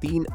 3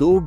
2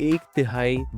1/3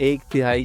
1/3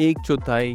1/4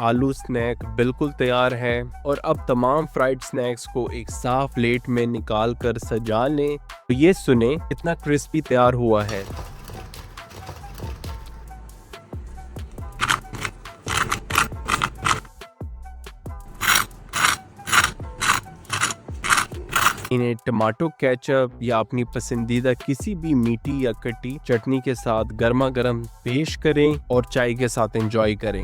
आलू स्नैक बिल्कुल तैयार है। और अब तमाम फ्राइड स्नैक्स को एक साफ प्लेट में निकाल कर सजा लें। तो ये सुने कितना क्रिस्पी तैयार हुआ है। इन्हें टमाटो केचप या अपनी पसंदीदा किसी भी मीठी या खट्टी चटनी के साथ गर्मा गर्म पेश करें और चाय के साथ एंजॉय करें।